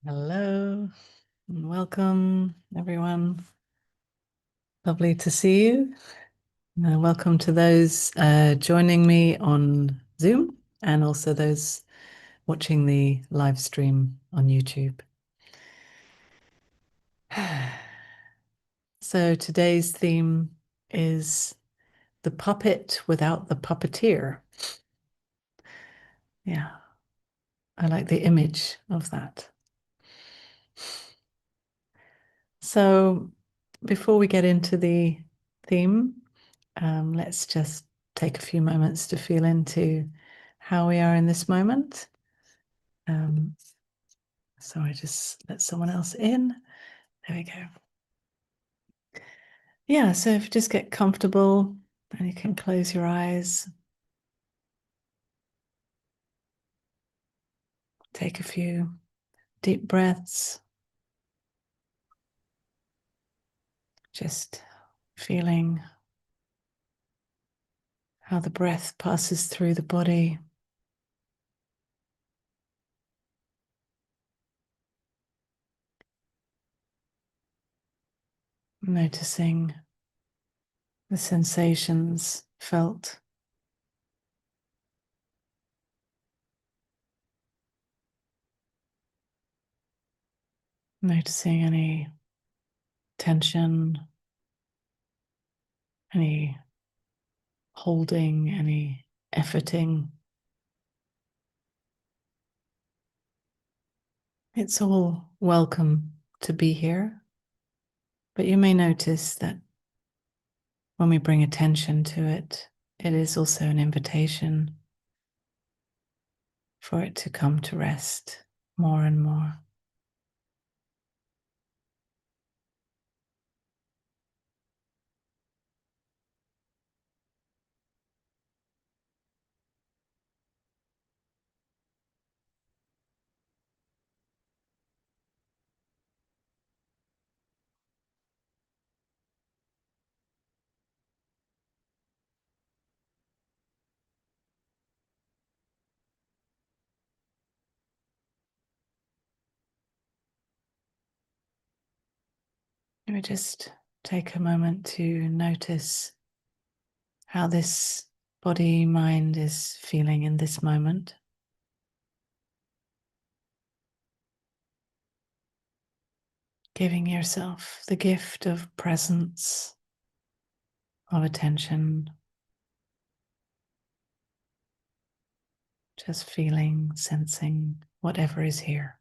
Hello and welcome, everyone. Lovely to see you. Welcome to those joining me on Zoom and also those watching the live stream on YouTube. So today's theme is the puppet without the puppeteer. Yeah, I like the image of that. So before we get into the theme, let's just take a few moments to feel into how we are in this moment. So I just let someone else in. There we go. Yeah, so if you just get comfortable and you can close your eyes. Take a few deep breaths. Just feeling how the breath passes through the body. Noticing the sensations felt. Noticing any tension, any holding, any efforting. It's all welcome to be here, but you may notice that when we bring attention to it, it is also an invitation for it to come to rest more and more. Let me just take a moment to notice how this body, mind is feeling in this moment. Giving yourself the gift of presence, of attention, just feeling, sensing whatever is here.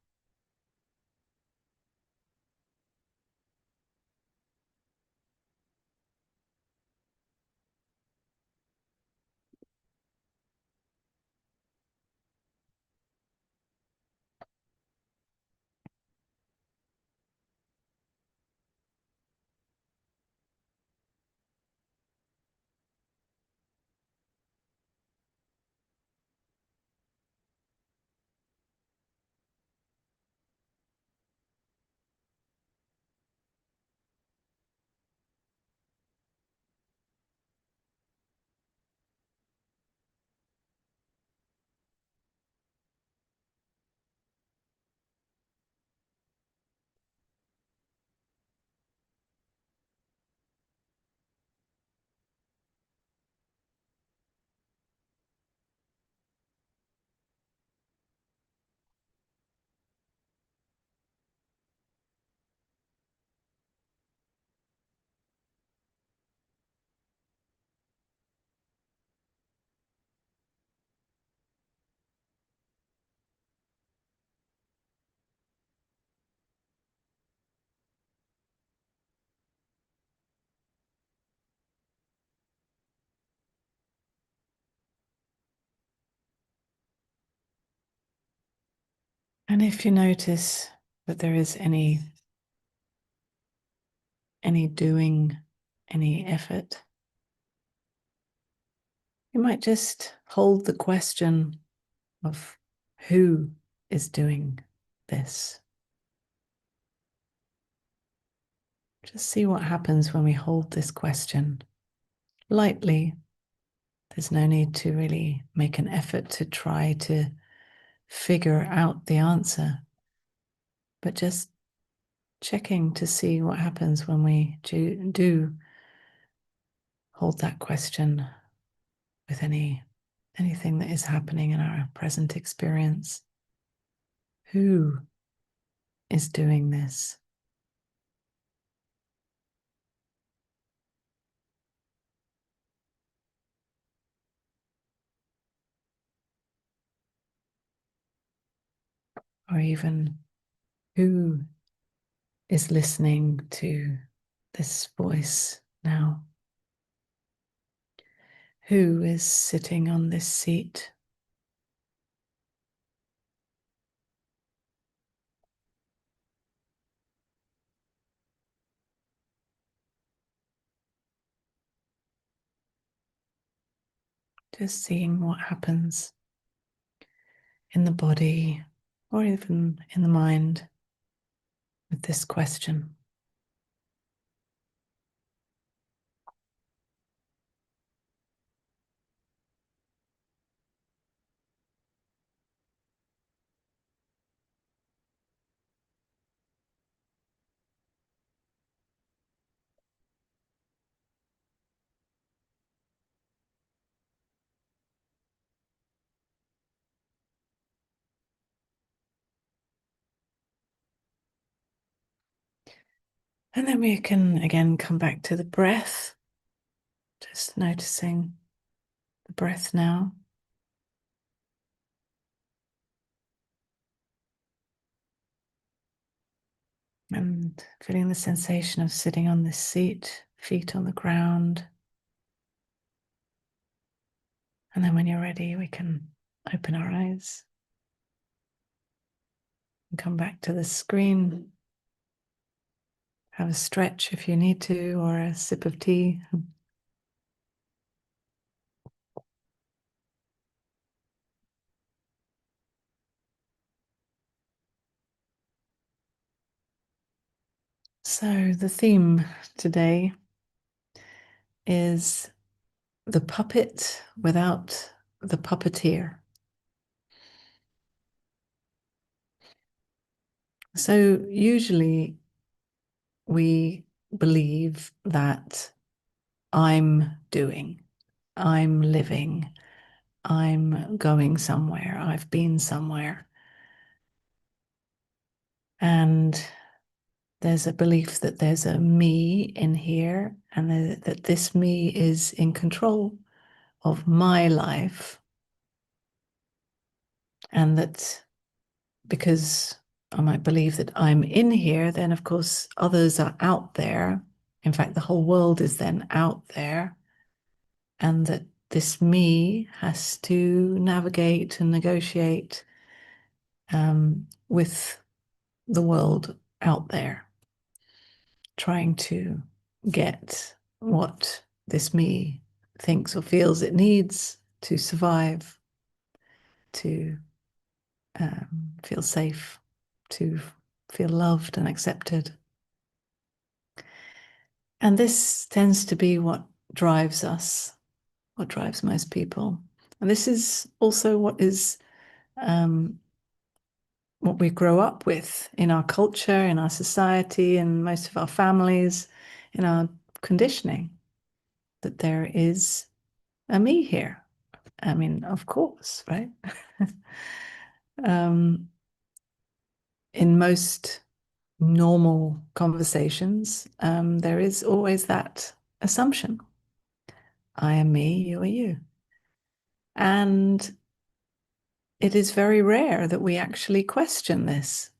And if you notice that there is any doing, any effort, you might just hold the question of who is doing this. Just see what happens when we hold this question lightly. There's no need to really make an effort to try to figure out the answer. but just checking to see what happens when we do hold that question with anything that is happening in our present experience. Who is doing this? Or even who is listening to this voice now? Who is sitting on this seat? Just seeing what happens in the body or even in the mind with this question. And then we can again come back to the breath, just noticing the breath now. And feeling the sensation of sitting on this seat, feet on the ground. And then when you're ready, we can open our eyes and come back to the screen. Have a stretch if you need to, or a sip of tea. So the theme today is the puppet without the puppeteer. So usually we believe that I'm doing, I'm living, I'm going somewhere, I've been somewhere. And there's a belief that there's a me in here and that this me is in control of my life. And that because I might believe that I'm in here, then of course others are out there. In fact, the whole world is then out there. And that this me has to navigate and negotiate with the world out there, trying to get what this me thinks or feels it needs to survive, to feel safe, to feel loved and accepted. And this tends to be what drives us, what drives most people. And this is also what we grow up with in our culture, in our society, in most of our families, in our conditioning, that there is a me here. I mean, of course, right? In most normal conversations, there is always that assumption. I am me, you are you. And it is very rare that we actually question this.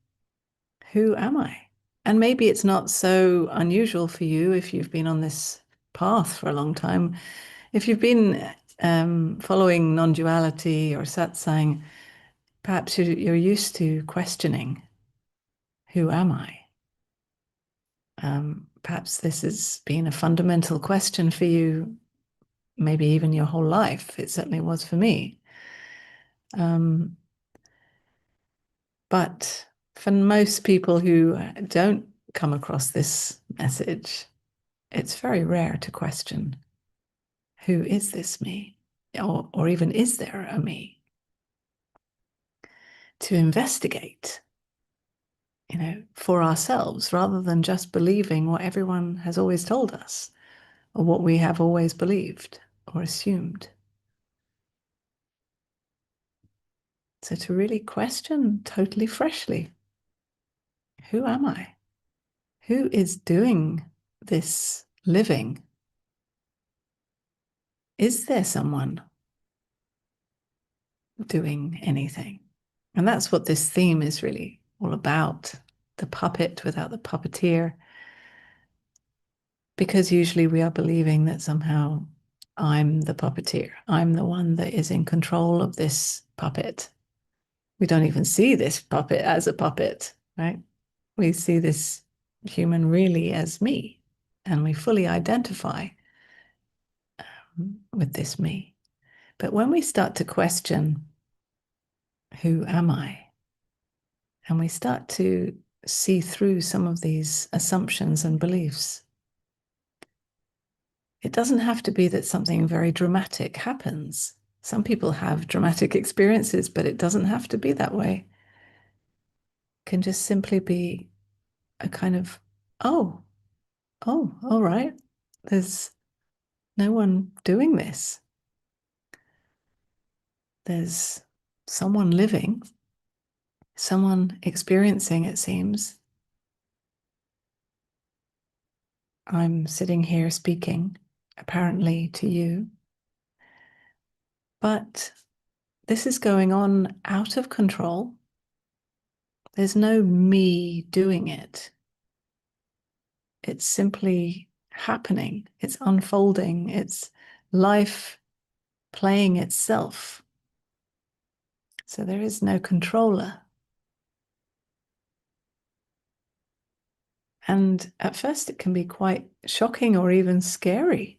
Who am I? And maybe it's not so unusual for you if you've been on this path for a long time. If you've been following non-duality or satsang, perhaps you're used to questioning, who am I? Perhaps this has been a fundamental question for you, maybe even your whole life. It certainly was for me. But for most people who don't come across this message, it's very rare to question, who is this me? Or even, is there a me? To investigate for ourselves, rather than just believing what everyone has always told us or what we have always believed or assumed. So to really question totally freshly, who am I? Who is doing this living? Is there someone doing anything? And that's what this theme is really all about, the puppet without the puppeteer. Because usually we are believing that somehow I'm the puppeteer. I'm the one that is in control of this puppet. We don't even see this puppet as a puppet, right? We see this human really as me, and we fully identify with this me. But when we start to question, who am I? And we start to see through some of these assumptions and beliefs, it doesn't have to be that something very dramatic happens. Some people have dramatic experiences, but it doesn't have to be that way. It can just simply be a kind of, oh, all right. There's no one doing this. There's someone living, someone experiencing, it seems. I'm sitting here speaking, apparently to you, but this is going on out of control. There's no me doing it. It's simply happening. It's unfolding. It's life playing itself. So there is no controller. And at first it can be quite shocking or even scary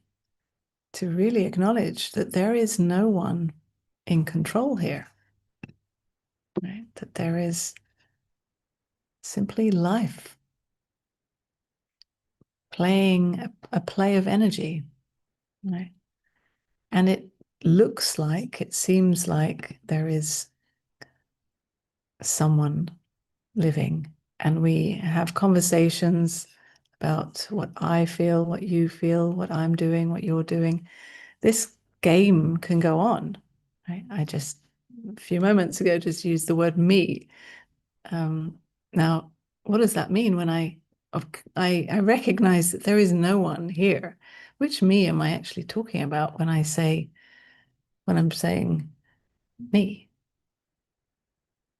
to really acknowledge that there is no one in control here, right? That there is simply life playing a play of energy, right? And it looks like, it seems like there is someone living, and we have conversations about what I feel, what you feel, what I'm doing, what you're doing. This game can go on, right? I just a few moments ago just used the word me. Now, what does that mean when I recognize that there is no one here? Which me am I actually talking about when I'm saying me?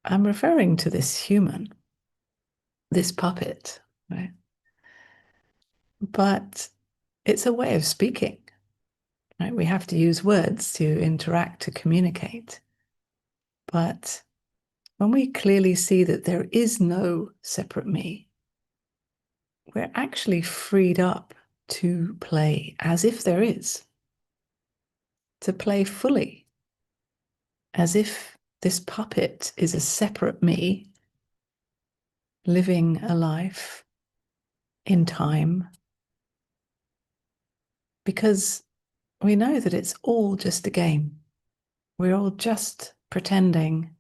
I'm referring to this human, this puppet, right? But it's a way of speaking, right? We have to use words to interact, to communicate. But when we clearly see that there is no separate me, we're actually freed up to play as if there is, to play fully, as if this puppet is a separate me living a life in time, because we know that it's all just a game. We're all just pretending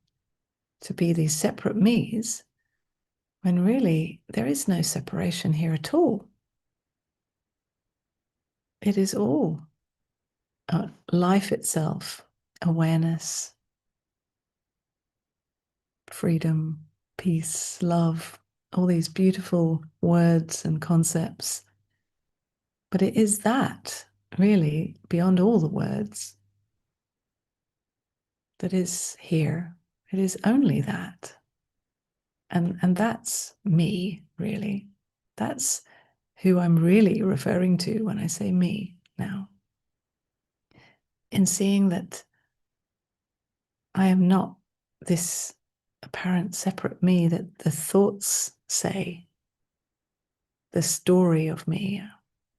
to be these separate me's, when really there is no separation here at all. It is all life itself, awareness, freedom, peace, love, all these beautiful words and concepts. But it is that, really, beyond all the words, that is here. It is only that. And that's me, really. That's who I'm really referring to when I say me now. In seeing that I am not this apparent separate me that the thoughts say, the story of me.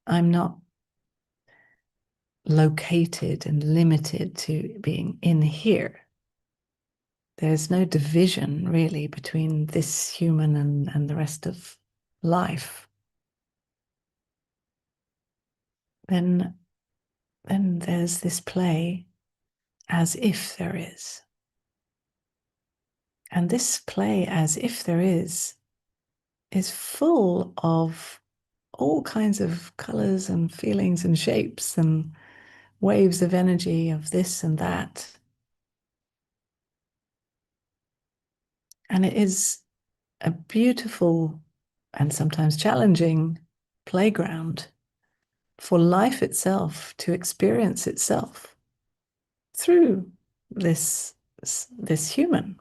I'm not located and limited to being in here. There's no division really between this human and the rest of life. Then there's this play as if there is. And this play as if there is is full of all kinds of colors and feelings and shapes and waves of energy of this and that. And it is a beautiful and sometimes challenging playground for life itself to experience itself through this human,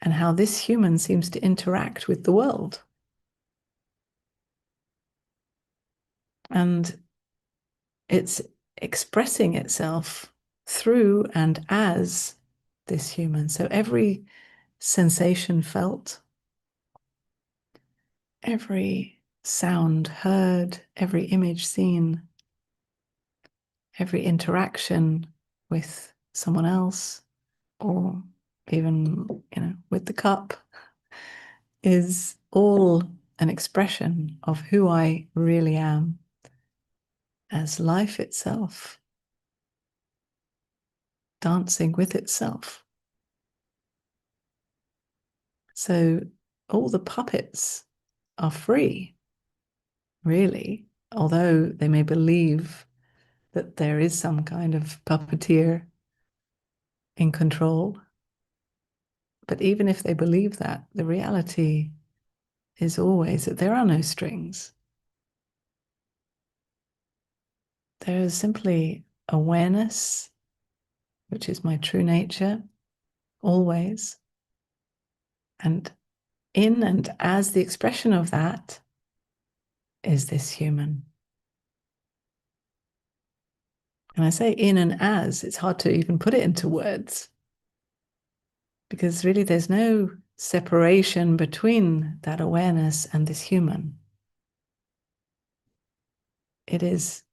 and how this human seems to interact with the world. And it's expressing itself through and as this human. So every sensation felt, every sound heard, every image seen, every interaction with someone else, or even, with the cup, is all an expression of who I really am as life itself, dancing with itself. So all the puppets are free, really, although they may believe that there is some kind of puppeteer in control. But even if they believe that, the reality is always that there are no strings. There is simply awareness, which is my true nature, always. And in and as the expression of that is this human. And I say in and as, it's hard to even put it into words, because really there's no separation between that awareness and this human. It is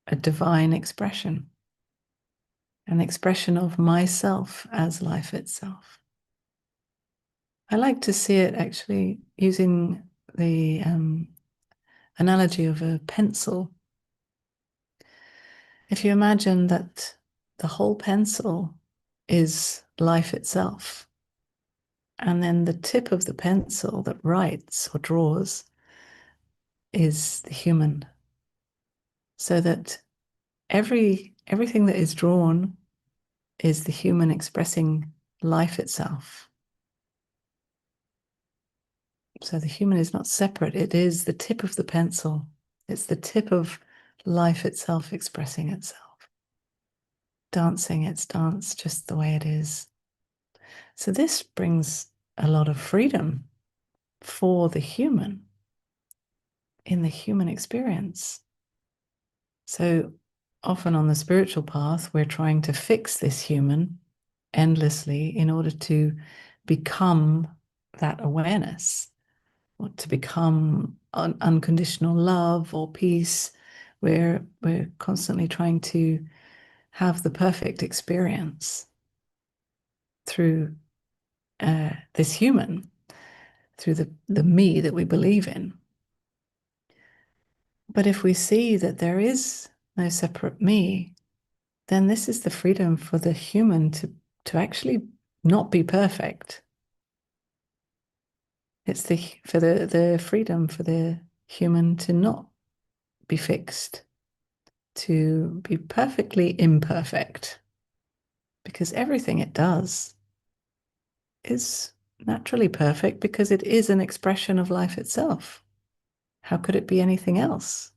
a divine expression, an expression of myself as life itself. I like to see it actually using the analogy of a pencil. If you imagine that the whole pencil is life itself, and then the tip of the pencil that writes or draws is the human, so that everything that is drawn is the human expressing life itself. So the human is not separate. It is the tip of the pencil. It's the tip of life itself expressing itself, dancing its dance just the way it is. So this brings a lot of freedom for the human in the human experience. So often on the spiritual path, we're trying to fix this human endlessly in order to become that awareness, or to become unconditional love or peace. We're constantly trying to have the perfect experience through this human, through the me that we believe in. But if we see that there is no separate me, then this is the freedom for the human to actually not be perfect. It's the freedom for the human to not be fixed, to be perfectly imperfect, because everything it does is naturally perfect, because it is an expression of life itself. How could it be anything else?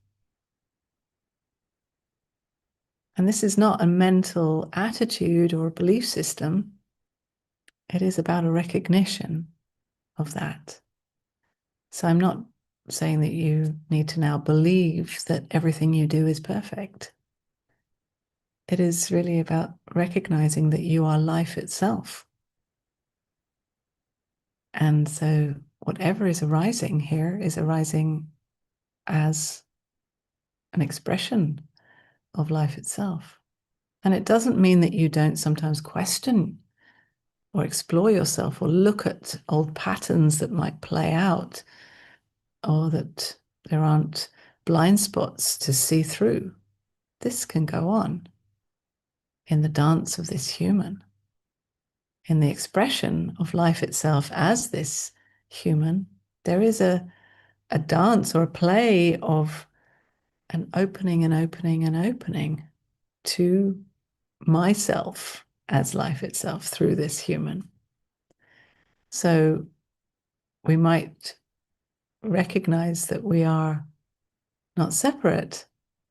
And this is not a mental attitude or a belief system. It is about a recognition of that. So I'm not saying that you need to now believe that everything you do is perfect. It is really about recognizing that you are life itself. And so whatever is arising here is arising as an expression of life itself. And it doesn't mean that you don't sometimes question or explore yourself or look at old patterns that might play out, or that there aren't blind spots to see through. This can go on in the dance of this human, in the expression of life itself as this human, There is a dance or a play of an opening and opening and opening to myself as life itself through this human. So we might recognize that we are not separate,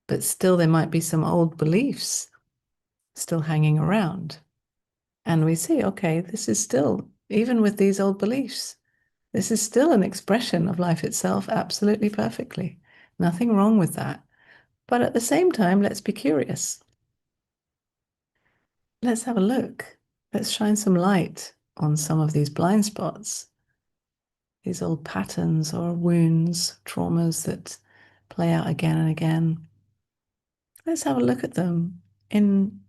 but still there might be some old beliefs still hanging around. And we see, okay, this is still, even with these old beliefs, this is still an expression of life itself absolutely perfectly. Nothing wrong with that. But at the same time, let's be curious. Let's have a look. Let's shine some light on some of these blind spots, these old patterns or wounds, traumas that play out again and again. Let's have a look at them in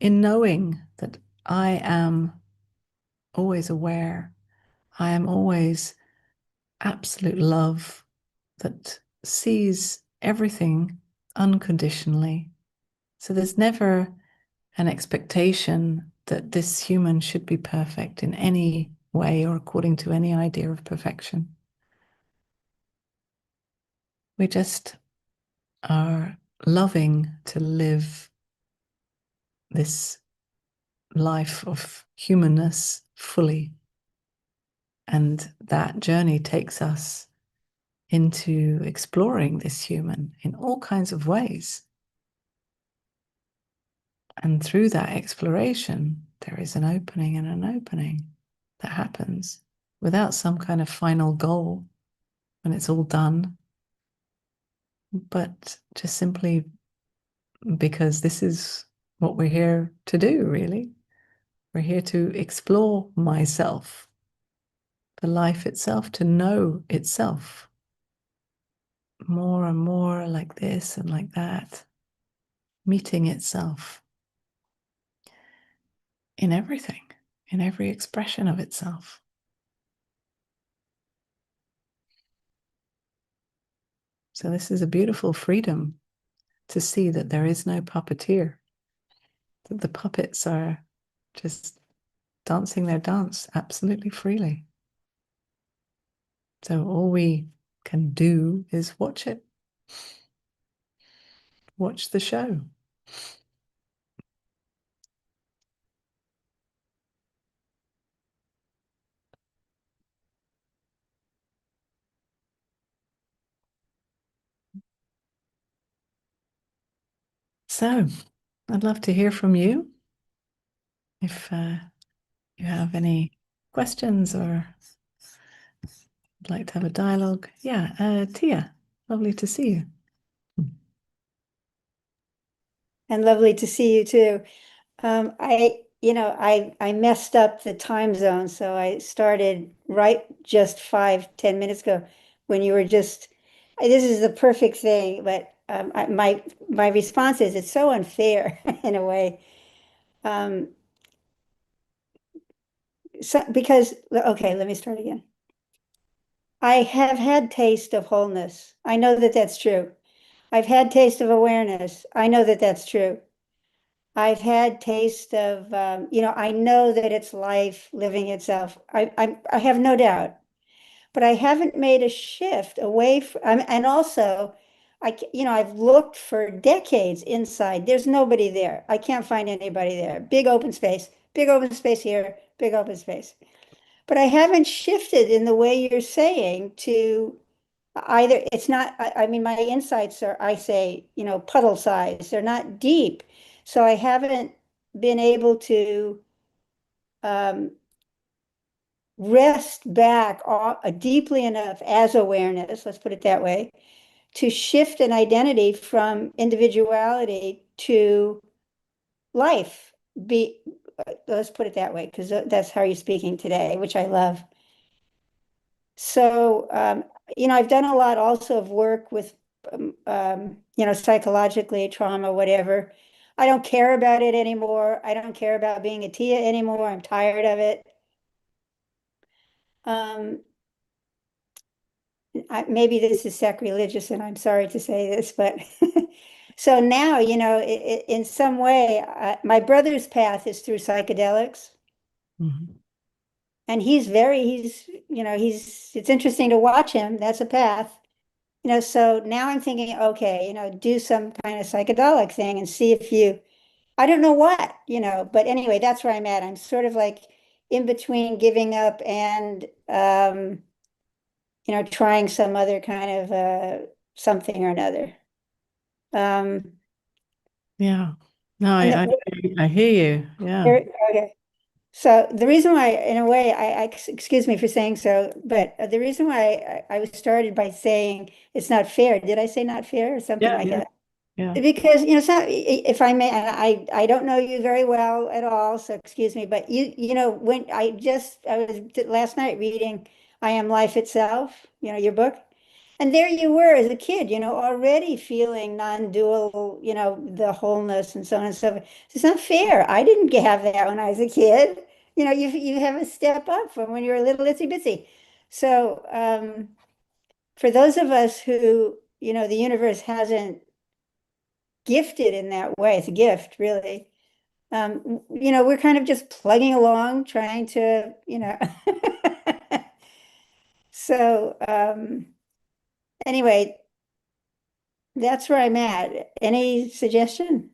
knowing that I am always aware. I am always absolute love that sees everything unconditionally. So there's never an expectation that this human should be perfect in any way or according to any idea of perfection. We just are loving to live this life of humanness fully. And that journey takes us into exploring this human in all kinds of ways. And through that exploration, there is an opening and an opening that happens without some kind of final goal when it's all done, but just simply because this is what we're here to do, really. We're here to explore myself, the life itself, to know itself more and more like this and like that, meeting itself in everything, in every expression of itself. So this is a beautiful freedom to see that there is no puppeteer, that the puppets are just dancing their dance absolutely freely. So all we can do is watch it, watch the show. So I'd love to hear from you if you have any questions or would like to have a dialogue. Yeah, Tia, lovely to see you. And lovely to see you too. I messed up the time zone, so I started right just 5, 10 minutes ago when you were just. This is the perfect thing, but my response is it's so unfair in a way. Um, because okay, let me start again. I have had taste of wholeness. I know that that's true. I've had taste of awareness. I know that that's true. I've had taste of, I know that it's life living itself. I have no doubt, but I haven't made a shift away from, and also, I've looked for decades inside. There's nobody there. I can't find anybody there. Big open space here, big open space. But I haven't shifted in the way you're saying to either. It's not, I mean, my insights are, I say, puddle size. They're not deep. So I haven't been able to um, rest back deeply enough as awareness, let's put it that way, to shift an identity from individuality to life. Let's put it that way, because that's how you're speaking today, which I love. So, I've done a lot also of work with, psychologically, trauma, whatever. I don't care about it anymore. I don't care about being a Tia anymore. I'm tired of it. Um, maybe this is sacrilegious, and I'm sorry to say this, but so now, in some way, my brother's path is through psychedelics. Mhm. And it's interesting to watch him. That's a path. So now I'm thinking, okay, do some kind of psychedelic thing and see if I don't know what, but anyway, that's where I'm at. I'm sort of like in between giving up and, trying some other kind of something or another. Um, Yeah. No, and I hear you. Yeah. okay. So the reason why, in a way, excuse me for saying so, but the reason why I was started by saying it's not fair. Did I say not fair or something Yeah, like yeah, that? yeah. Because, if I may, and I don't know you very well at all, so excuse me, but when I was last night reading I Am Life Itself, your book, and there you were as a kid, already feeling non-dual, the wholeness and so on and so forth. It's not fair. I didn't have that when I was a kid. You have a step up from when you're a little itsy bitsy. So, for those of us who, the universe hasn't gifted in that way. It's a gift, really. We're kind of just plugging along, trying to, So, anyway, that's where I'm at. Any suggestion?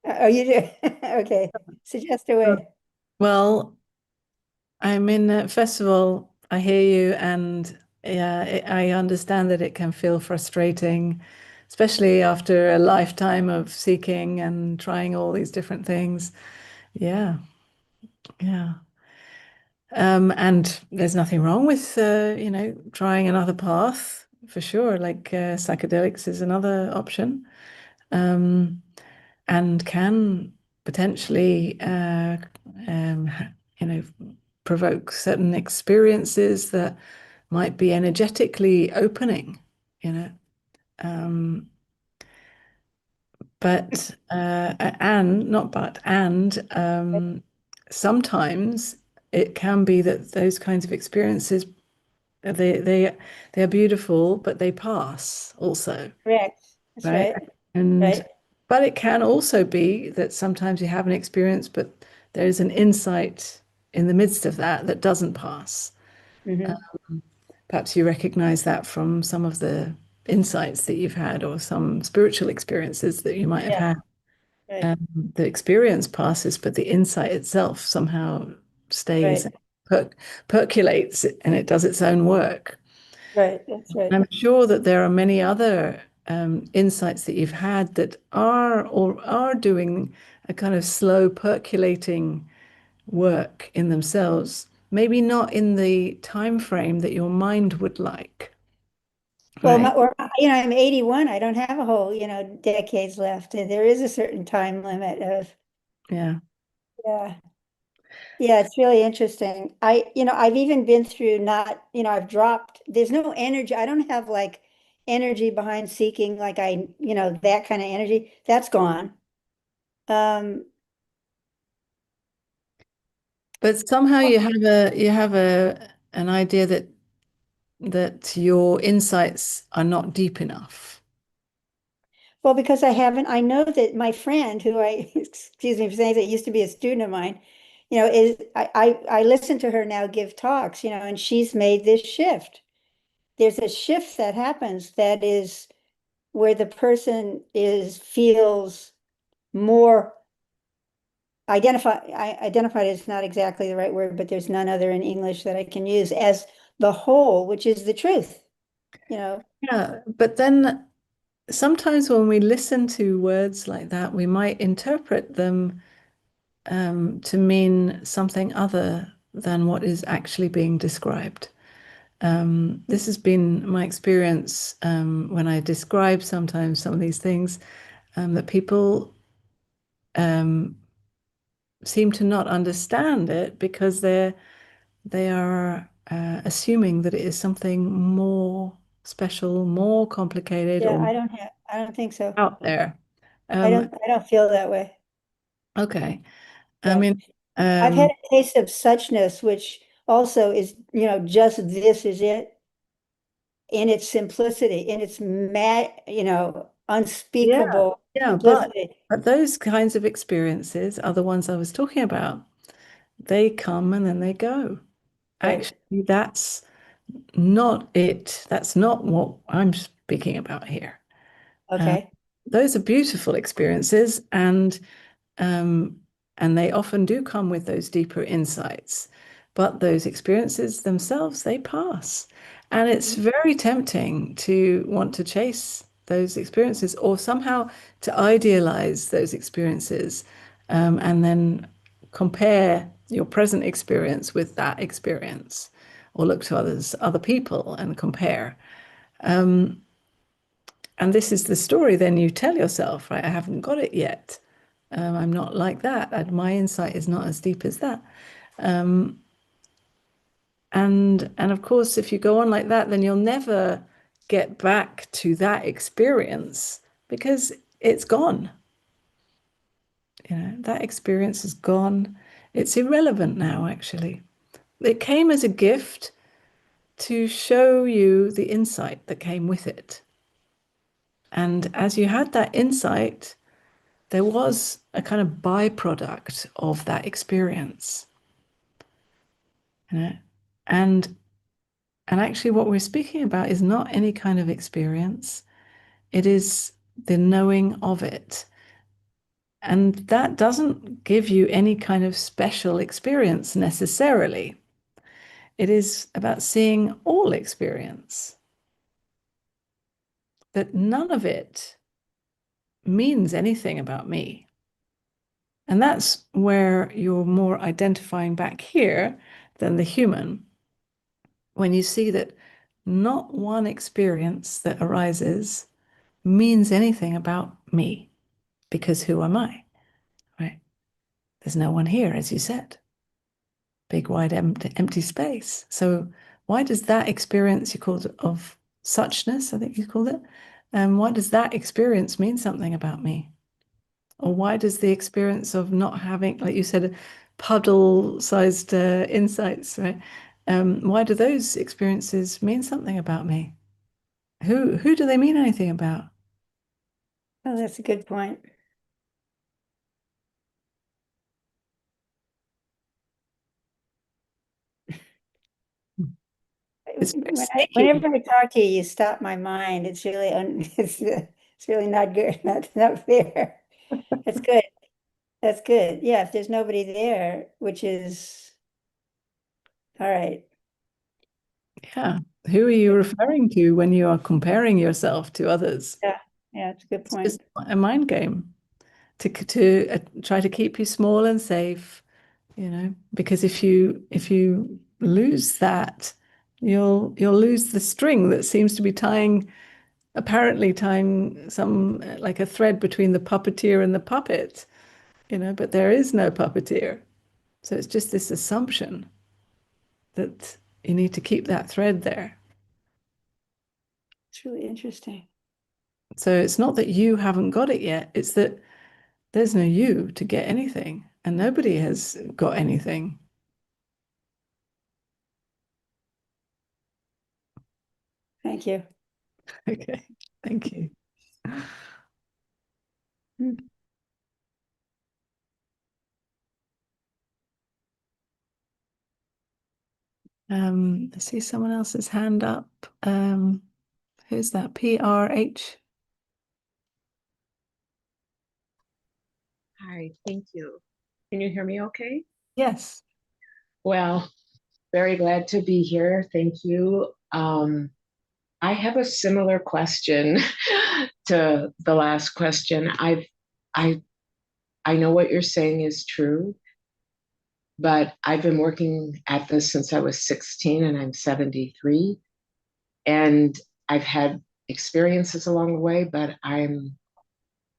Oh, you do? Okay. Suggest Uh, away. Well, I'm in a festival. I hear you, and yeah, I understand that it can feel frustrating, especially after a lifetime of seeking and trying all these different things. Yeah, yeah. And there's nothing wrong with trying another path for sure. Like psychedelics is another option, um, and can potentially um, you know provoke certain experiences that might be energetically opening, you know. Um, but and not but and sometimes it can be that those kinds of experiences they they they are beautiful, but they pass also, Correct. That's right? right. And Right. but it can also be that sometimes you have an experience, but there's an insight in the midst of that that doesn't pass. Hmm. Perhaps you recognize that from some of the insights that you've had or some spiritual experiences that you might have Yeah. had. Right. Um, the experience passes, but the insight itself somehow stays, Right. per percolates, and it does its own work. Right. That's right. I'm sure that there are many other insights that you've had that are or are doing a kind of slow percolating work in themselves, maybe not in the time frame that your mind would like, Well, right? I'm 81. I don't have a whole, decades left. There is a certain time limit of, Yeah. yeah. Yeah, it's really interesting. I've even been through not, I've dropped, there's no energy. I don't have like energy behind seeking, like that kind of energy. That's gone. Um, But somehow you have a an idea that your insights are not deep enough. well, because I know that my friend who excuse me for saying that, used to be a student of mine, I listen to her now give talks, and she's made this shift. There's a shift that happens that is where the person feels more identified is not exactly the right word, but there's none other in English that I can use as the whole, which is the truth, you know. Yeah, but then sometimes when we listen to words like that, we might interpret them to mean something other than what is actually being described. This has been my experience when I describe sometimes some of these things, that people um, seem to not understand it because they are assuming that it is something more special, more complicated, Yeah, or I don't think so. out there. Um, I don't feel that way. okay. I Yeah. mean, I've had um, a taste of suchness, which also is, just this is it in its simplicity, in its yeah, unspeakable yeah, simplicity. but those kinds of experiences are the ones I was talking about. They come and then they go. Right. actually, that's not it. That's not what I'm speaking about here. Uh, Okay. those are beautiful experiences, um, and they often do come with those deeper insights. But those experiences themselves, they pass. And it's very tempting to want to chase those experiences or somehow to idealize those experiences, and then compare your present experience with that experience or look to other people and compare. And this is the story then you tell yourself, right? I haven't got it yet. I'm not like that. My insight is not as deep as that. And of course, if you go on like that, then you'll never get back to that experience because it's gone. You know, that experience is gone. It's irrelevant now, actually. It came as a gift to show you the insight that came with it. And as you had that insight, there was a kind of byproduct of that experience, you know? And and actually what we're speaking about is not any kind of experience. It is the knowing of it. And that doesn't give you any kind of special experience necessarily. It is about seeing all experience, that none of it means anything about me. And that's where you're more identifying back here than the human. When you see that not one experience that arises means anything about me, because who am I, right? There's no one here, as you said, big, wide, empty space. So why does that experience you called of suchness, I think you called it, and why does that experience mean something about me? Or why does the experience of not having, like you said, puddle-sized insights, right? Why do those experiences mean something about me? Who do they mean anything about? Oh, that's a good point. It's very Whenever sneaky. I talk to you, you stop my mind. It's really it's really not good, not fair. That's good. That's good. Yeah, if there's nobody there, which is all right. Yeah. Who are you referring to when you are comparing yourself to others? Yeah, yeah, it's a good It's point. just a mind game to try to keep you small and safe, you know, because if you lose that, you'll lose the string that seems to be apparently tying some like a thread between the puppeteer and the puppet, you know, but there is no puppeteer. So it's just this assumption that you need to keep that thread there. It's really interesting. So it's not that you haven't got it yet, it's that there's no you to get anything, and nobody has got anything. Thank you. Okay, thank you. Hmm. I see someone else's hand up. Who's that? PRH? Hi, thank you. Can you hear me okay? Yes. Well, very glad to be here. Thank you. I have a similar question to the last question. I I know what you're saying is true, but I've been working at this since I was 16 and I'm 73. And I've had experiences along the way, but I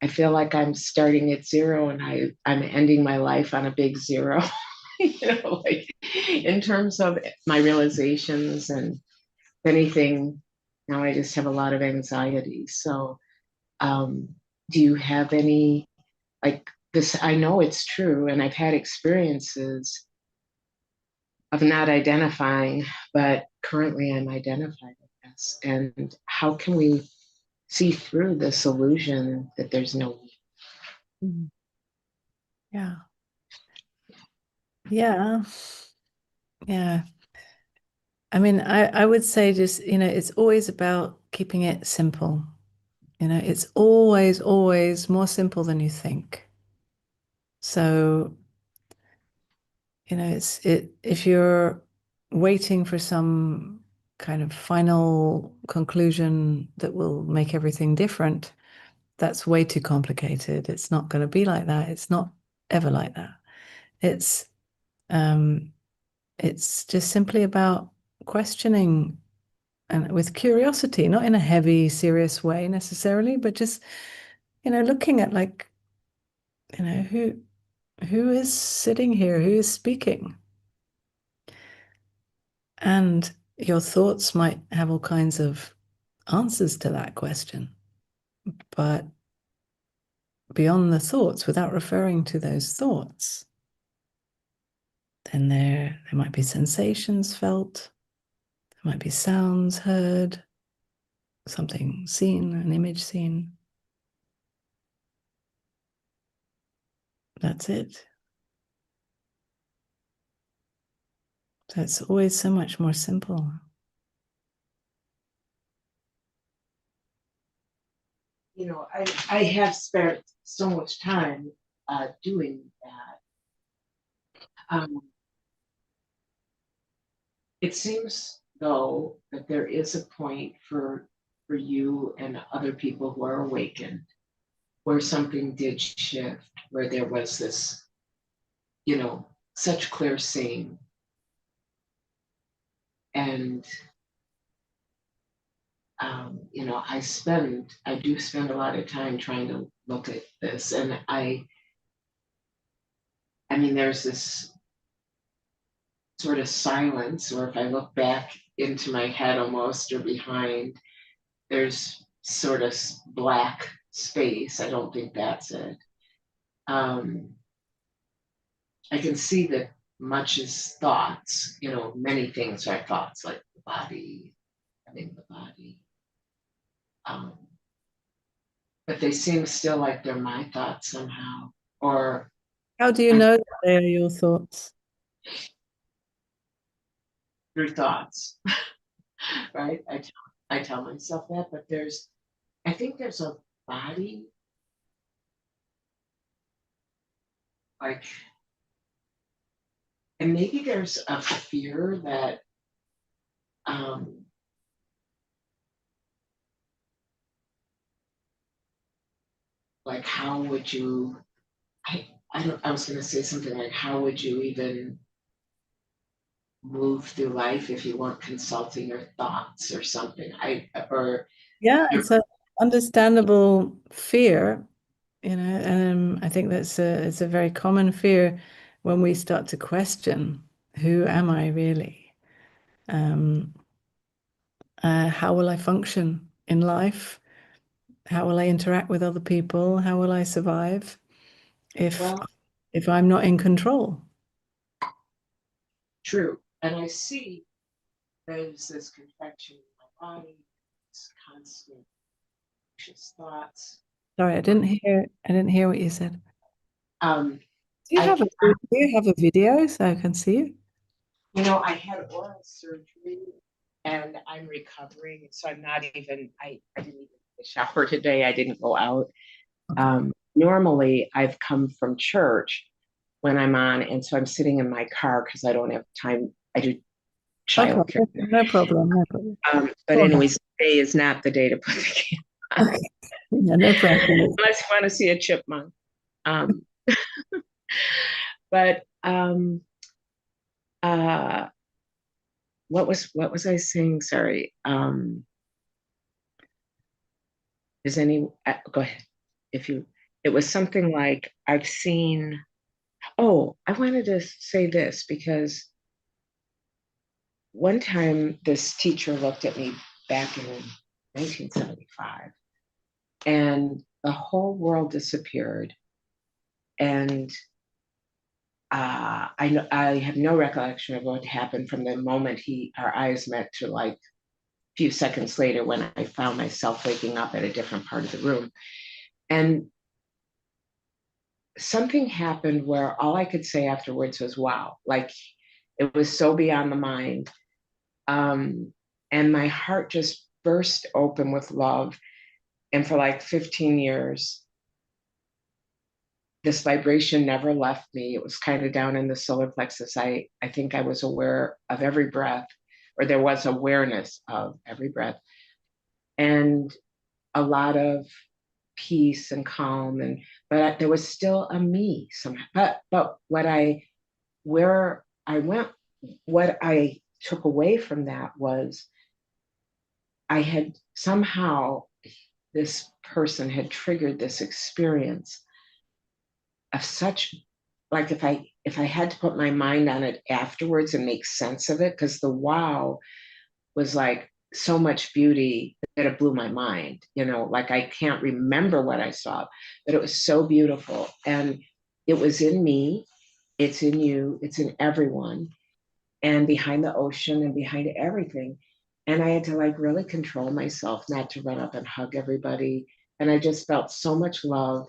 feel like I'm starting at zero and I'm ending my life on a big zero. Like in terms of my realizations and anything, now I just have a lot of anxiety. So, um, do you have any, like this? I know it's true, and I've had experiences of not identifying, but currently I'm identified with this. And how can we see through this illusion that there's no me? Mm. Yeah. Yeah. Yeah. I mean, I would say just, it's always about keeping it simple. It's always, always more simple than you think. So, if you're waiting for some kind of final conclusion that will make everything different, that's way too complicated. It's not going to be like that. It's not ever like that. It's um it's just simply about questioning and with curiosity, not in a heavy, serious way necessarily, but just, looking at like, who is sitting here, who is speaking. And your thoughts might have all kinds of answers to that question. But beyond the thoughts, without referring to those thoughts, then there might be sensations felt, there might be sounds heard, something seen, an image seen. That's it. So it's always so much more simple. I have spent so much time doing that. It seems, though, that there is a point for you and other people who are awakened where something did shift, where there was this, such clear seeing. And I do spend a lot of time trying to look at this, and I mean, there's this sort of silence, or if I look back into my head almost or behind, there's sort of black space. I don't think that's it. Um, I can see that much is thoughts, many things are thoughts, like the body, having the body. Um, but they seem still like they're my thoughts somehow, or How do you I'm know that they are your thoughts? through thoughts, right? I tell myself that, but I think there's a body, like, and maybe there's a fear that, um, like, how would you, I was going to say something like, how would you even move through life if you weren't consulting your thoughts or something? Or Yeah, your, it's an understandable fear, I think it's a very common fear when we start to question, who am I really? Um, how will I function in life? How will I interact with other people? How will I survive if well, if I'm not in control? true. And I see there's this contraction in my body, this constant anxious thoughts. Sorry, I didn't hear what you said. Um, Do you I have a can, do you have a video so I can see you? I had oral surgery and I'm recovering. So I'm not even, I didn't even take a shower today. I didn't go out. Okay. Normally, I've come from church when I'm on, and so I'm sitting in my car because I don't have time. I do Okay, childcare. no problem, no problem. But Go ahead. anyways, today is not the day to put the camera on, Okay. Yeah, no pressure. unless you want to see a chipmunk. Um, but uh, what was I saying? Sorry. Is any go ahead if you? It was something like I've seen. Oh, I wanted to say this because one time this teacher looked at me back in 1975 and the whole world disappeared. And I have no recollection of what happened from the moment our eyes met to like a few seconds later when I found myself waking up at a different part of the room. And something happened where all I could say afterwards was, wow, like it was so beyond the mind. Um, and my heart just burst open with love. And for like 15 years, this vibration never left me. It was kind of down in the solar plexus. I think I was aware of every breath, or there was awareness of every breath, and a lot of peace and calm. And but there was still a me somehow. But where I went, what I took away from that was I had somehow this person had triggered this experience of such, like, if I had to put my mind on it afterwards and make sense of it, because the wow was like so much beauty that it blew my mind, like I can't remember what I saw, but it was so beautiful. And it was in me, it's in you, it's in everyone, and behind the ocean and behind everything. And I had to like really control myself not to run up and hug everybody. And I just felt so much love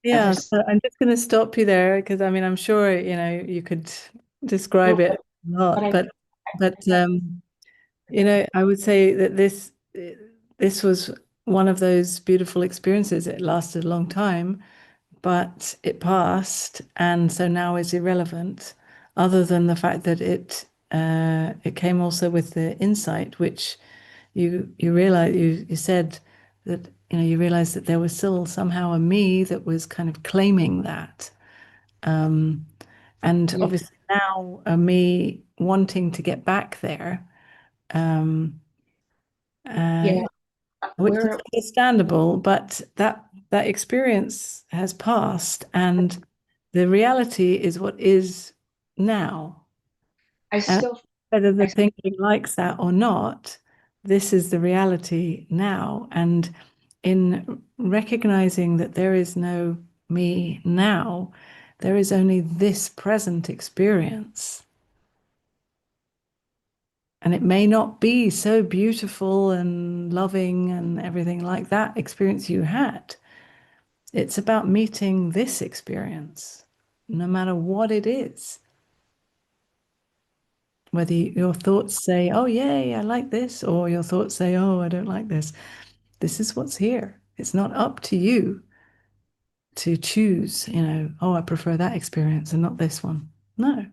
ever Yeah, since. so I'm just going to stop you there because I mean, I'm sure, you could describe Well, it a but lot, I, but I would say that this was one of those beautiful experiences. It lasted a long time, but it passed, and so now is irrelevant, other than the fact that it came also with the insight, which you realize you said that you realized that there was still somehow a me that was kind of claiming that, and yeah, obviously now a me wanting to get back there, um, uh, yeah, which is where understandable, but that experience has passed, and the reality is what is now. I And still, whether the I, thinking likes that or not, this is the reality now. And in recognizing that there is no me now, there is only this present experience. And it may not be so beautiful and loving and everything like that experience you had. It's about meeting this experience, no matter what it is. Whether your thoughts say, oh, yay, I like this, or your thoughts say, oh, I don't like this. This is what's here. It's not up to you to choose, oh, I prefer that experience and not this one. No.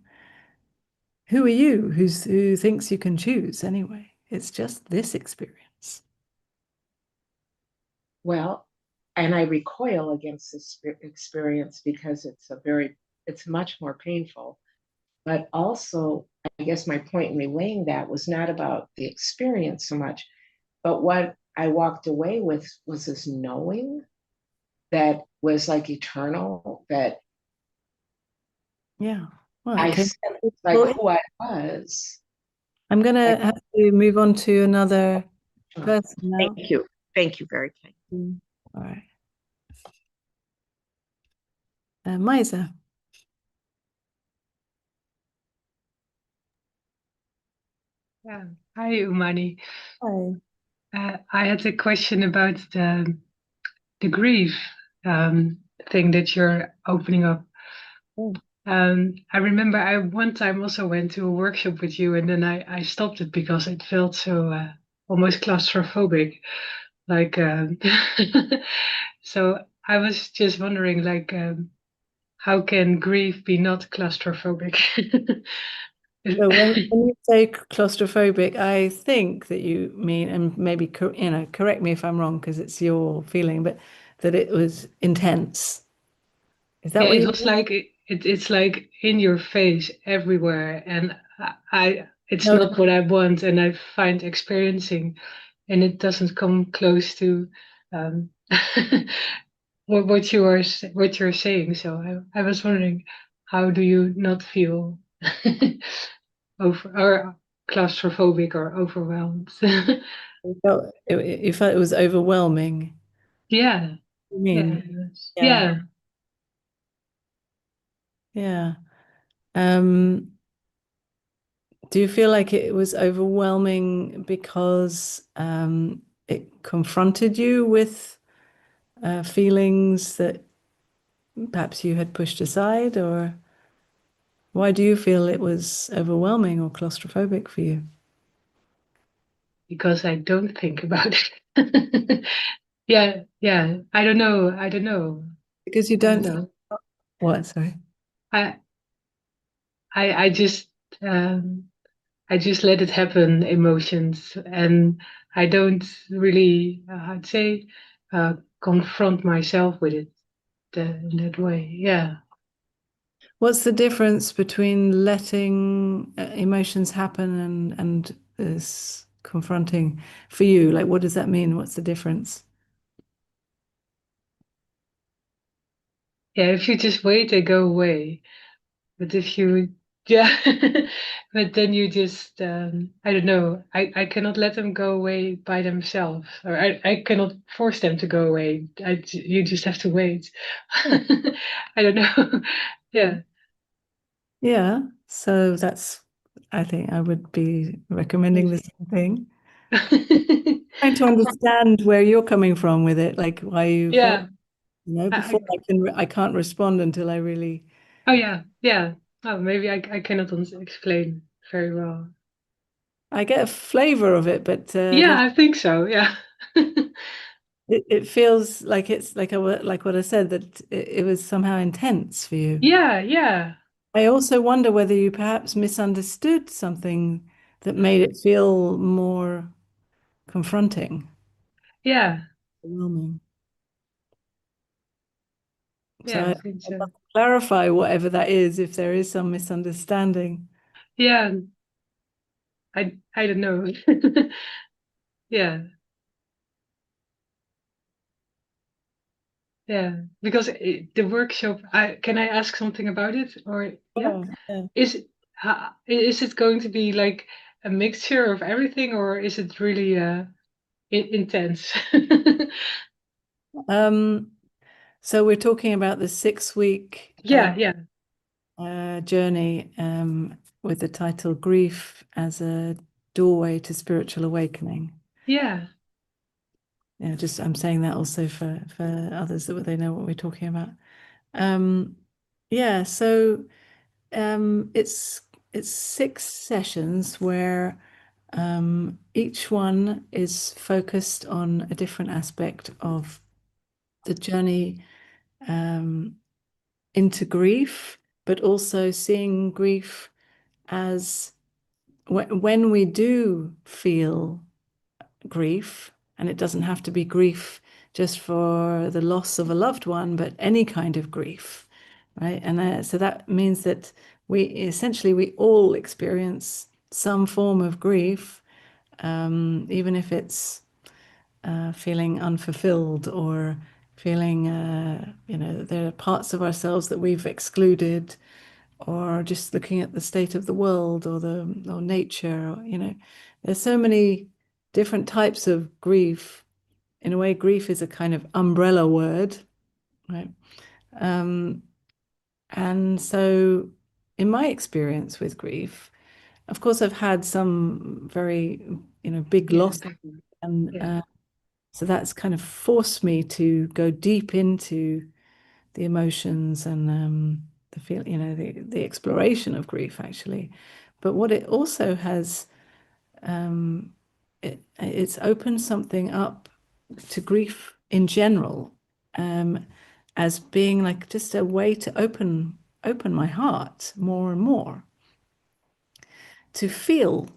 Who are you who thinks you can choose anyway? It's just this experience. well, and I recoil against this experience because it's much more painful. But also, I guess my point in relaying that was not about the experience so much, but what I walked away with was this knowing that was like eternal, that Yeah. Well, it I came. sensed like who I was. I'm going Like, to have to move on to another sure. person Thank now. you. Thank you very kind. All right. Maisa. Yeah. Hi, Umani. Hi. I had a question about the grief thing that you're opening up. Oh. I remember I one time also went to a workshop with you, and then I stopped it because it felt so almost claustrophobic. Like, so I was just wondering, like, how can grief be not claustrophobic? So when you say claustrophobic, I think that you mean, and maybe correct me if I'm wrong because it's your feeling, but that it was intense. Is that Yeah, what it you was mean? like it's like in your face everywhere, and it's No, not what I want, and I find experiencing, and it doesn't come close to um, what you're saying. So I was wondering, how do you not feel over or claustrophobic or overwhelmed? you felt it was overwhelming. Yeah, You yeah, mean? Yeah, yeah. yeah. Um, do you feel like it was overwhelming because it confronted you with feelings that perhaps you had pushed aside, or why do you feel it was overwhelming or claustrophobic for you? because I don't think about it. Yeah, yeah. I don't know. I don't know. Because you I don't don't think know. what, sorry. I I I just um I just let it happen, emotions, and I don't really, I'd say, confront myself with it in that way. Yeah. What's the difference between letting emotions happen and this confronting for you? Like, what does that mean? What's the difference? Yeah, if you just wait, they go away. But if you, yeah, but then you just, I don't know, I cannot let them go away by themselves, or I cannot force them to go away. You just have to wait. I don't know. Yeah. Yeah. So that's, I think I would be recommending the same thing. Trying to understand where you're coming from with it, like why you felt, Yeah. before I can't respond until I really. Oh yeah, yeah. Oh, maybe I cannot explain very well. I get a flavor of it, but Yeah, I think so. Yeah. it feels like it's like like what I said, that it was somehow intense for you. Yeah, yeah, I also wonder whether you perhaps misunderstood something that made it feel more confronting, yeah, overwhelming. So yeah. I I'd think love so. to clarify whatever that is, if there is some misunderstanding. Yeah, I don't know. Yeah, yeah. Because the workshop, I can I ask something about it, or yeah, Yeah, yeah. is it going to be like a mixture of everything, or is it really intense? Um, so we're talking about the 6 week Yeah, yeah, journey with the title Grief as a Doorway to Spiritual Awakening. yeah, Yeah, just I'm saying that also for others that they know what we're talking about. Um, yeah, so it's 6 sessions where each one is focused on a different aspect of the journey um, into grief, but also seeing grief as when we do feel grief, and it doesn't have to be grief just for the loss of a loved one, but any kind of grief, right? And so that means that we all experience some form of grief, even if it's feeling unfulfilled or feeling, there are parts of ourselves that we've excluded, or just looking at the state of the world or nature, there's so many different types of grief. In a way, grief is a kind of umbrella word, right? Um, and so, in my experience with grief, of course, I've had some very, big yeah, loss, and yeah, so that's kind of forced me to go deep into the emotions and the feel, the exploration of grief, actually. But what it also has, it's opened something up to grief in general, um, as being like just a way to open my heart more and more, to feel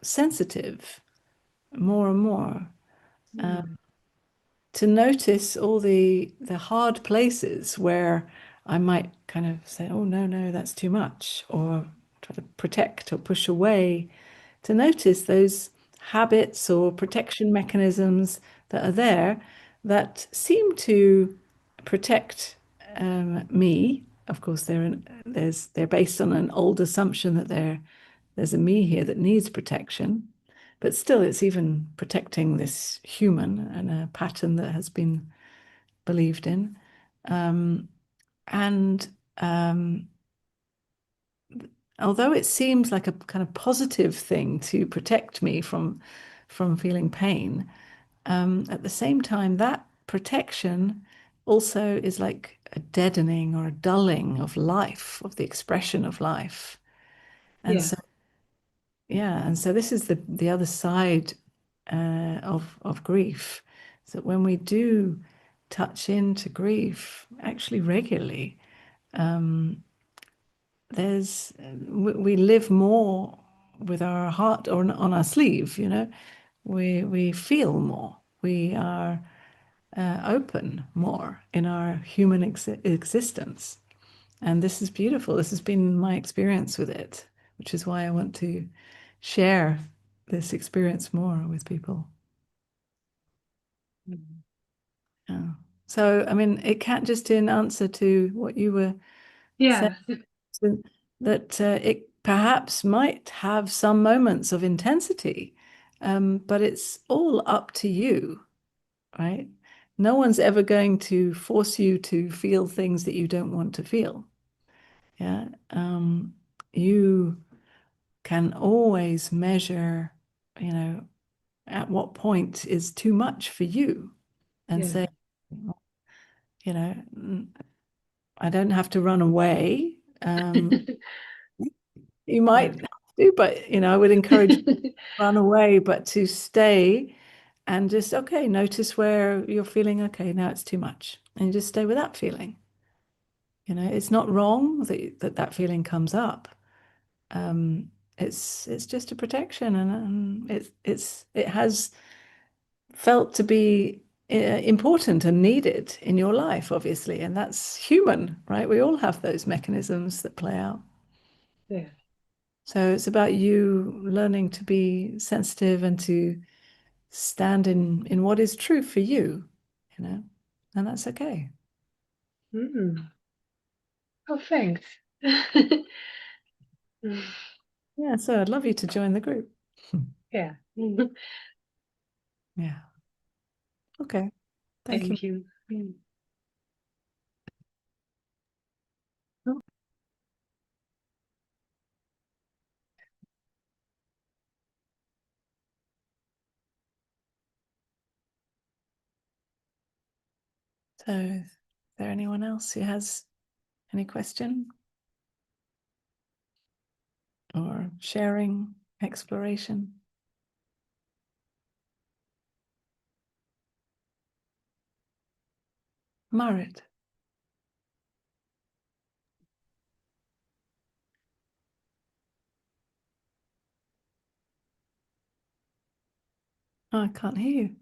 sensitive more and more, mm, to notice all the hard places where I might kind of say, oh no, no, that's too much, or try to protect or push away, to notice those habits or protection mechanisms that are there that seem to protect me. Of course, they're based on an old assumption that there's a me here that needs protection, but still, it's even protecting this human and a pattern that has been believed in. And although it seems like a kind of positive thing to protect me from feeling pain, at the same time, that protection also is like a deadening or a dulling of life, of the expression of life. And yeah, so yeah, and so this is the other side of grief. So when we do touch into grief, actually regularly, we live more with our heart on our sleeve. We feel more. We are open more in our human existence, and this is beautiful. This has been my experience with it, which is why I want to share this experience more with people. Yeah. So, I mean, it can't just in answer to what you were saying, that it perhaps might have some moments of intensity, but it's all up to you, right? No one's ever going to force you to feel things that you don't want to feel. Yeah. You can always measure, at what point is too much for you and say, I don't have to run away. You might have to, but, I would encourage you to run away, but to stay and just, okay, notice where you're feeling, okay, now it's too much. And just stay with that feeling. It's not wrong that feeling comes up. It's just a protection, and it has felt to be important and needed in your life, obviously, and that's human, right? We all have those mechanisms that play out. Yeah. So it's about you learning to be sensitive and to stand in what is true for you, and that's okay. Oh, thanks. Yeah, so I'd love you to join the group. Yeah. Yeah. Okay. Thank you. Oh. So, is there anyone else who has any question or sharing, exploration? Marit. Oh, I can't hear you.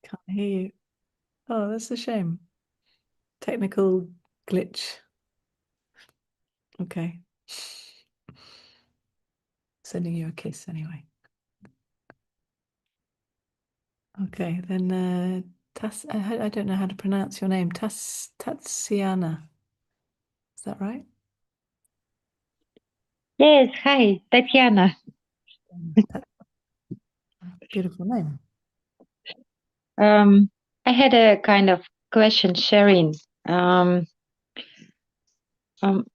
Can't hear you. Oh, that's a shame. Technical glitch. Okay. Sending you a kiss anyway. Okay, then I don't know how to pronounce your name. Tatsiana. Is that right? Yes, hi, Tatiana. Beautiful name. I had a kind of question sharing. Um, um,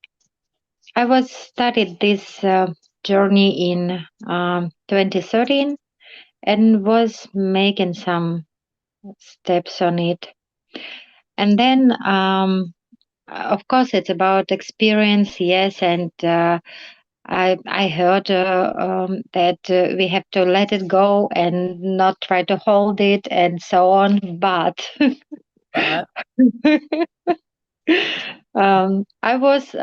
I was started this journey in 2013 and was making some steps on it. And then, of course, it's about experience, yes, and I heard that we have to let it go and not try to hold it and so on. But I was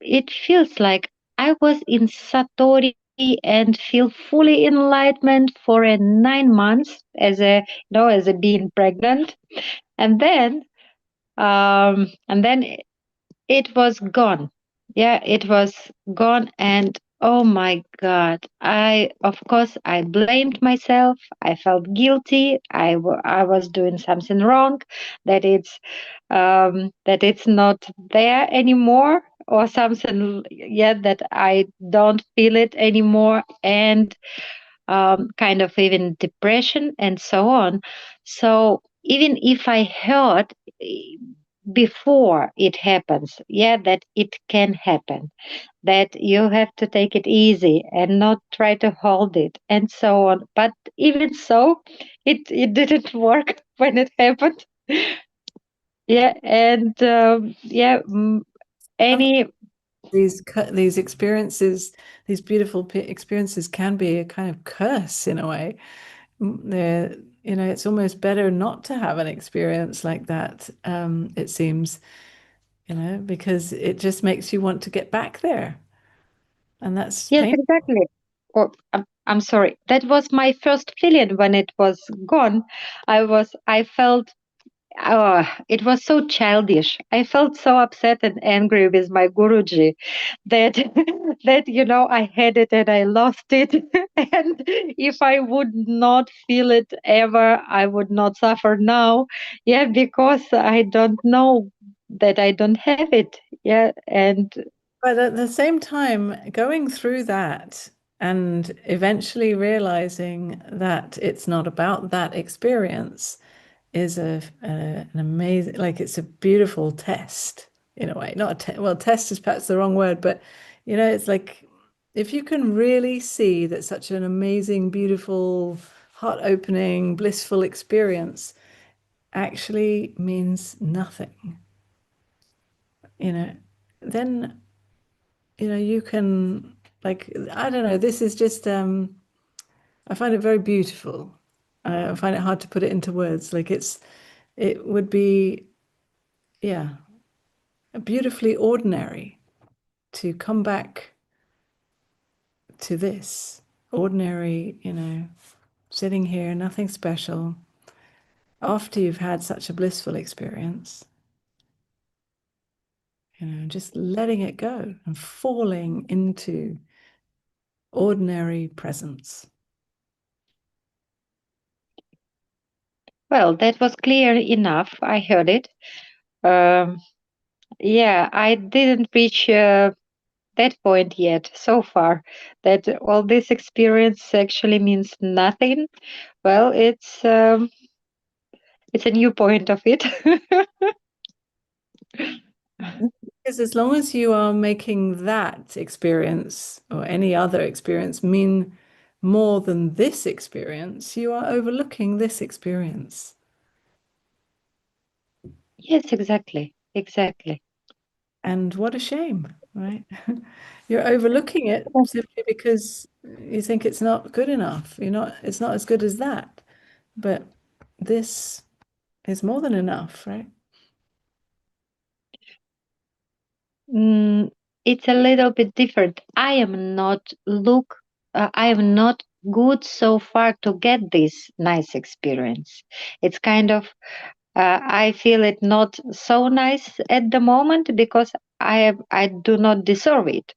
it feels like I was in Satori and feel fully enlightenment for 9 months as a being pregnant, and then it was gone. Yeah, it was gone. And oh my God, of course, I blamed myself. I felt guilty. I was doing something wrong, that it's not there anymore or something, yeah, that I don't feel it anymore. And kind of even depression and so on. So even if I heard before it happens, yeah, that it can happen, that you have to take it easy and not try to hold it and so on. But even so, it didn't work when it happened. Yeah, and any These experiences, these beautiful experiences, can be a kind of curse in a way. They're, it's almost better not to have an experience like that. It seems, because it just makes you want to get back there, and that's yes, painful. exactly. Or I'm sorry, that was my first feeling when it was gone. I felt, oh, it was so childish. I felt so upset and angry with my Guruji that I had it and I lost it. And if I would not feel it ever, I would not suffer now. Yeah, because I don't know that I don't have it. Yeah, and But at the same time, going through that and eventually realizing that it's not about that experience is an amazing, like, it's a beautiful test in a way. Not a well, test is perhaps the wrong word, but it's like, if you can really see that such an amazing, beautiful, heart-opening, blissful experience actually means nothing, then you can, like, I don't know, this is just I find it very beautiful. I find it hard to put it into words. Like, it would be, yeah, beautifully ordinary to come back to this ordinary, sitting here, nothing special, after you've had such a blissful experience, just letting it go and falling into ordinary presence. well, that was clear enough. I heard it. Um, yeah, I didn't reach that point yet so far, that all this experience actually means nothing. Well, it's a new point of it. Because as long as you are making that experience or any other experience mean more than this experience, you are overlooking this experience. Yes, exactly. Exactly. And what a shame, right? You're overlooking it simply because you think it's not good enough. It's not as good as that. But this is more than enough, right? Mm, it's a little bit different. I am not good so far to get this nice experience. It's kind of, I feel it not so nice at the moment because I do not deserve it.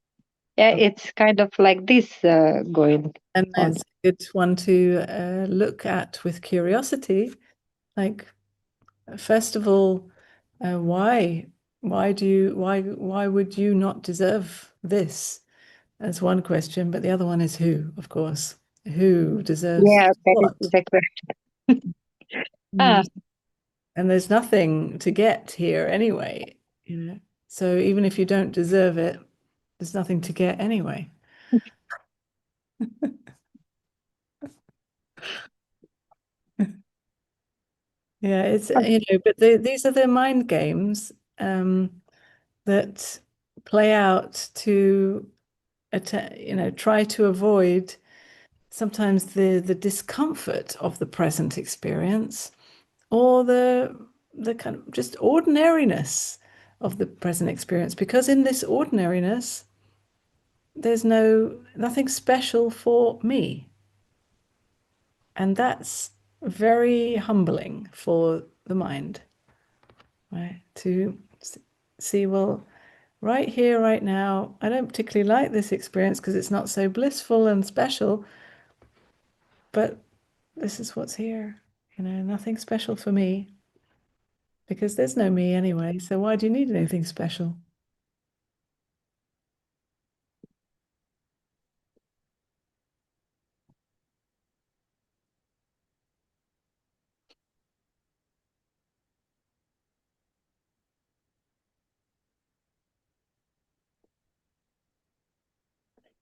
Yeah, it's kind of like this going And on. it's a good one to look at with curiosity. Like, first of all, why? Why would you not deserve this? That's one question, but the other one is who, of course. Who deserves Yeah, that is what? the question. Ah, Mm. And there's nothing to get here anyway. So even if you don't deserve it, there's nothing to get anyway. Yeah, but these are the mind games that play out to try to avoid sometimes the discomfort of the present experience, or the kind of just ordinariness of the present experience, because in this ordinariness there's nothing special for me, and that's very humbling for the mind, right? To see, well, right here, right now, I don't particularly like this experience because it's not so blissful and special, but this is what's here. Nothing special for me, because there's no me anyway. So why do you need anything special?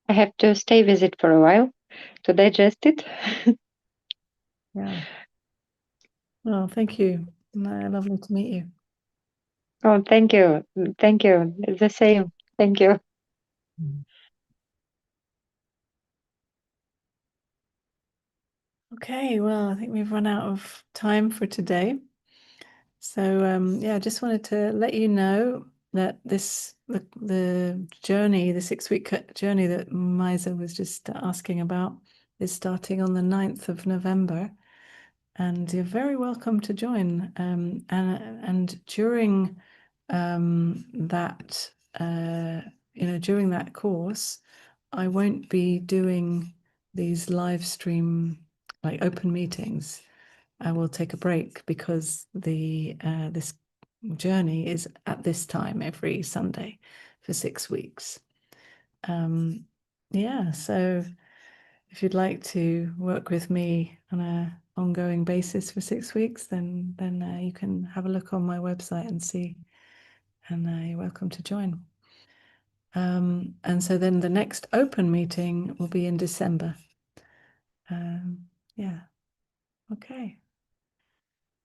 I have to stay with it for a while to digest it. Yeah. Well, thank you. Lovely to meet you. Oh, thank you. Thank you. The same. Thank you. Okay, well, I think we've run out of time for today. So yeah, I just wanted to let you know that the journey, the 6-week journey that Maisa was just asking about is starting on the 9th of November. And you're very welcome to join. And during that, during that course, I won't be doing these live stream, like open meetings. I will take a break because this journey is at this time every Sunday for 6 weeks. Yeah, so if you'd like to work with me on an ongoing basis for 6 weeks, then you can have a look on my website and see, and you're welcome to join. And so then the next open meeting will be in December. Yeah, okay.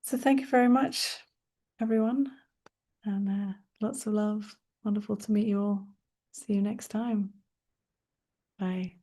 So thank you very much, everyone, and lots of love. Wonderful to meet you all. See you next time. Bye.